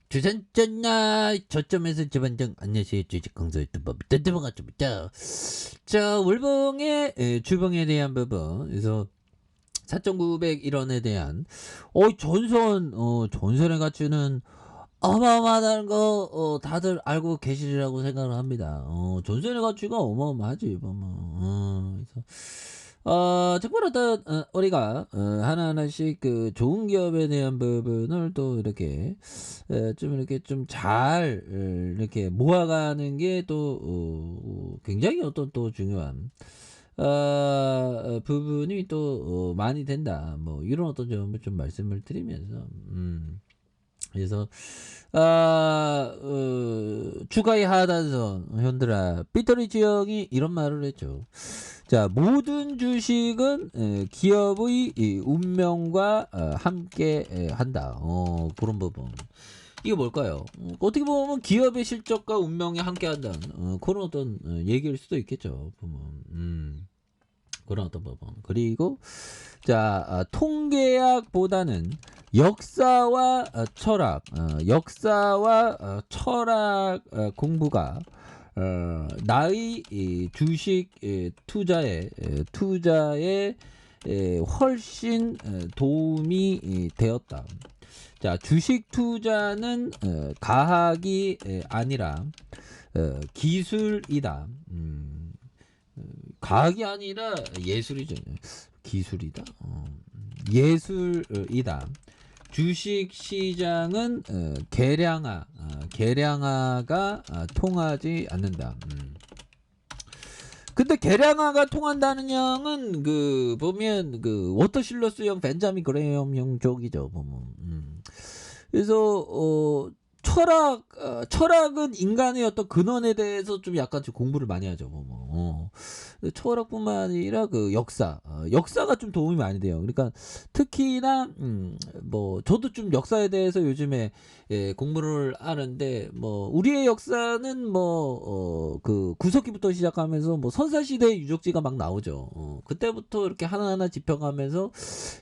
주산전나 저점에서 저반등. 안녕하세요, 주식 강사 유튜버 뜬뜬한가입니다. 자, 월봉의 주봉에 대한 부분, 그래서 4,901원에 대한 전선의 가치는 어마어마하다는 거 다들 알고 계시리라고 생각을 합니다. 전선의 가치가 어마어마하지 보면. 그래서 특별히 우리가 하나하나씩 그 좋은 기업에 대한 부분을 또 이렇게 좀 이렇게 좀 잘 이렇게 모아가는 게 또 굉장히 어떤 또 중요한 부분이 또 많이 된다. 뭐 이런 어떤 점을 좀 말씀을 드리면서 그래서 주가의 하단선 현들아 삐뚤이 지형이 이런 말을 했죠. 자, 모든 주식은 기업의 이 운명과 함께 한다. 그런 부분. 이게 뭘까요? 어떻게 보면 기업의 실적과 운명이 함께 한다는 그런 어떤 얘기일 수도 있겠죠. 보면. 그런 어떤 부분. 그리고 자, 통계학보다는 역사와 철학 공부가 나의 주식 투자에 훨씬 도움이 되었다. 자, 주식 투자는 과학이 아니라 기술이다. 과학이 아니라 예술이죠. 기술이다. 예술이다. 주식 시장은 계량화가 통하지 않는다. 근데 계량화가 통한다는 형은 그 보면 그 워터실러스형 벤자민 그레이엄형 쪽이죠. 보면. 그래서 철학은 인간의 어떤 근원에 대해서 좀 약간 좀 공부를 많이 하죠. 철학뿐만 아니라 그 역사가 좀 도움이 많이 돼요. 그러니까 특히나 뭐 저도 좀 역사에 대해서 요즘에 공부를 하는데 뭐 우리의 역사는 뭐 그 구석기부터 시작하면서 뭐 선사시대 유적지가 막 나오죠. 그때부터 이렇게 하나하나 짚어가면서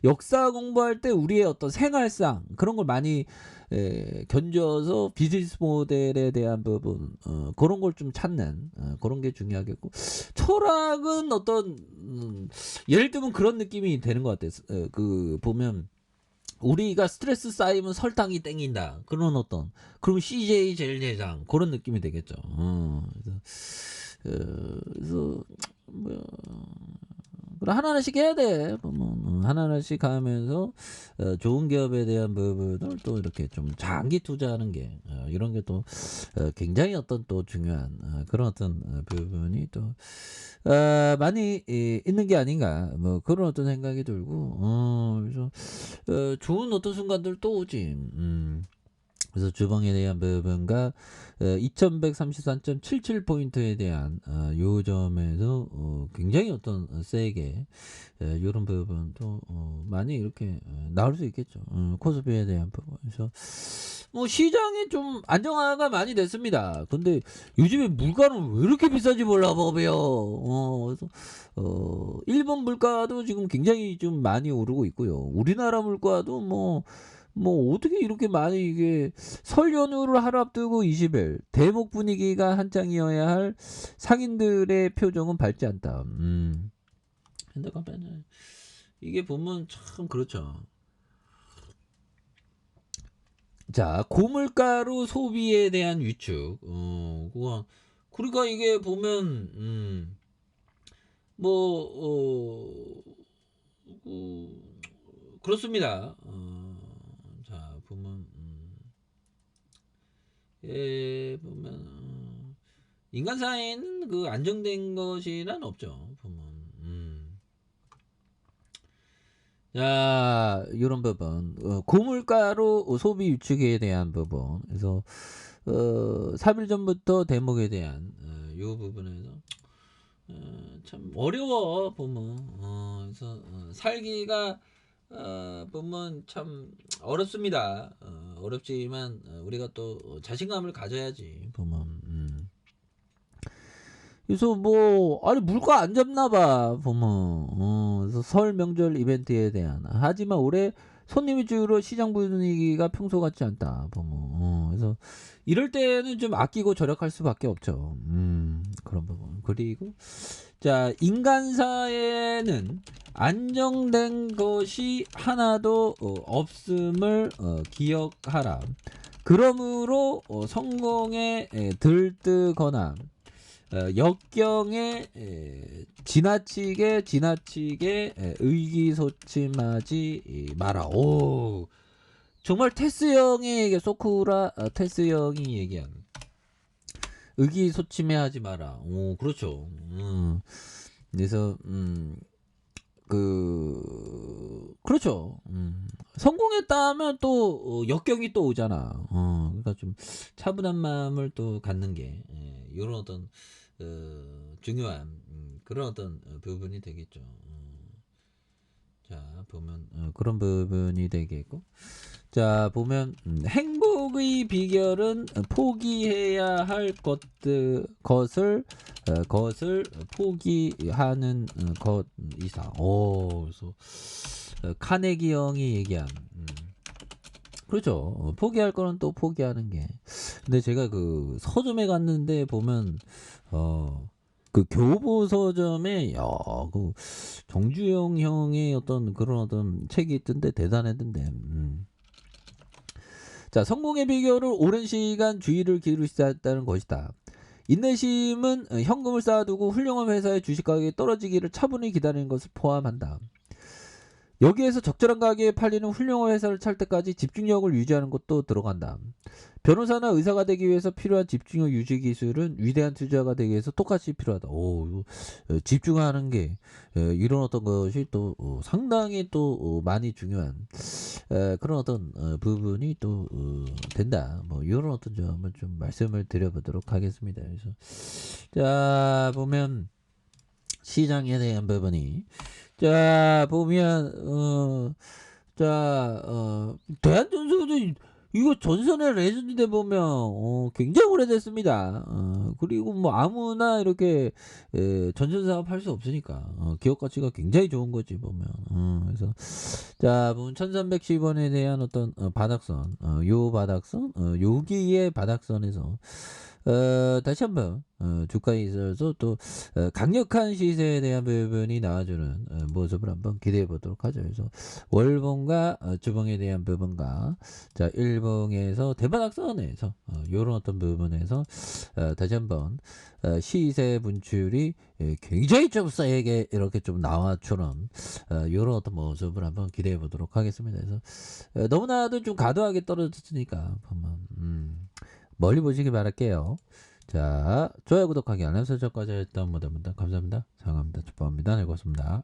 역사 공부할 때 우리의 어떤 생활상 그런 걸 많이 견뎌서 비즈니스 모델에 대한 부분 그런 걸 좀 찾는 그런 게 중요하겠고, 철학은 어떤 예를 들면 그런 느낌이 되는 것 같아요. 그 보면 우리가 스트레스 쌓이면 설탕이 땡긴다, 그런 어떤 그럼 CJ 제일 대장 그런 느낌이 되겠죠. 그래서 뭐 하나하나씩 해야 돼. 하나하나씩 하면서 좋은 기업에 대한 부분을 또 이렇게 좀 장기 투자하는 게 이런 게 또 굉장히 어떤 또 중요한 그런 어떤 부분이 또 많이 있는 게 아닌가, 뭐 그런 어떤 생각이 들고, 그래서 좋은 어떤 순간들 또 오지. 그래서 주봉에 대한 부분과 2133.77포인트에 대한 요 점에서 굉장히 어떤 세게 요런 부분도 많이 이렇게 나올 수 있겠죠. 코스피에 대한 부분. 그래서 뭐 시장이 좀 안정화가 많이 됐습니다. 근데 요즘에 물가는 왜 이렇게 비싸지 몰라 보여. 그래서 일본 물가도 지금 굉장히 좀 많이 오르고 있고요. 우리나라 물가도 뭐 어떻게 이렇게 많이, 이게 설 연휴를 하루 앞두고 20일 대목 분위기가 한창이어야 할 상인들의 표정은 밝지 않다. 근데 가면은 이게 보면 참 그렇죠. 자, 고물가로 소비에 대한 위축. 그러니까 이게 보면 뭐 그렇습니다. 자, 보면 보면 인간 사회는 그 안정된 것이란 없죠. 보면 자, 이런 부분 고물가로 소비 위축에 대한 부분. 그래서 3일 전부터 대목에 대한 요 부분에서 참 어려워 보면. 그래서 살기가 보면 참 어렵습니다. 어렵지만 우리가 또 자신감을 가져야지 보면. 그래서 뭐 아니 물가 안 잡나 봐 보면. 그래서 설 명절 이벤트에 대한, 하지만 올해 손님이 줄어 시장 분위기가 평소 같지 않다. 그래서 이럴 때는 좀 아끼고 절약할 수밖에 없죠. 그런 부분. 그리고 자, 인간사에는 안정된 것이 하나도 없음을 기억하라. 그러므로 성공에 들뜨거나 역경에 지나치게 의기소침하지 마라. 오, 정말 테스 형이 소쿠라 테스 형이 얘기한 의기소침해하지 마라. 오, 그렇죠. 그래서 그렇죠. 성공했다면 또 역경이 또 오잖아. 그러니까 좀 차분한 마음을 또 갖는 게 이런 어떤 중요한 그런 어떤 부분이 되겠죠. 자, 보면 그런 부분이 되겠고, 자, 보면 행복의 비결은 포기해야 할 것을 포기하는 것 이상. 그래서 카네기 형이 얘기한 그렇죠. 포기할 거는 또 포기하는 게. 근데 제가 그 서점에 갔는데 보면 그 교보 서점에 그 정주영 형의 어떤 그런 어떤 책이 있던데 대단했던데. 자, 성공의 비결을 오랜 시간 주의를 기울이셨다는 것이다. 인내심은 현금을 쌓아두고 훌륭한 회사의 주식 가격이 떨어지기를 차분히 기다리는 것을 포함한다. 여기에서 적절한 가격에 팔리는 훌륭한 회사를 찾을 때까지 집중력을 유지하는 것도 들어간다. 변호사나 의사가 되기 위해서 필요한 집중력 유지 기술은 위대한 투자가 되기 위해서 똑같이 필요하다. 집중하는 게 이런 어떤 것이 또 상당히 또 많이 중요한 그런 어떤 부분이 또 된다. 뭐 이런 어떤 점을 좀 말씀을 드려보도록 하겠습니다. 그래서 자, 보면 시장에 대한 부분이 자, 보면 대한전선도 이거 전선의 레전드인데 보면 굉장히 오래됐습니다. 그리고 뭐 아무나 이렇게 전선 사업 할 수 없으니까 기업 가치가 굉장히 좋은 거지 보면. 그래서 자, 보면 1310원에 대한 어떤 바닥선, 요 바닥선, 여기의 바닥선에서 다시 한번 주가에 있어서 또 강력한 시세에 대한 부분이 나와주는 모습을 한번 기대해 보도록 하죠. 그래서 월봉과 주봉에 대한 부분과 자, 일봉에서 대바닥선에서 이런 어떤 부분에서 다시 한번 시세 분출이 굉장히 좀 세게 이렇게 좀 나와주는 이런 어떤 모습을 한번 기대해 보도록 하겠습니다. 그래서 너무나도 좀 과도하게 떨어졌으니까 보면 멀리 보시기 바랄게요. 자, 좋아요, 구독하기, 알람 설정까지 했던 모든 분들 감사합니다. 사랑합니다. 축복합니다. 네, 고맙습니다.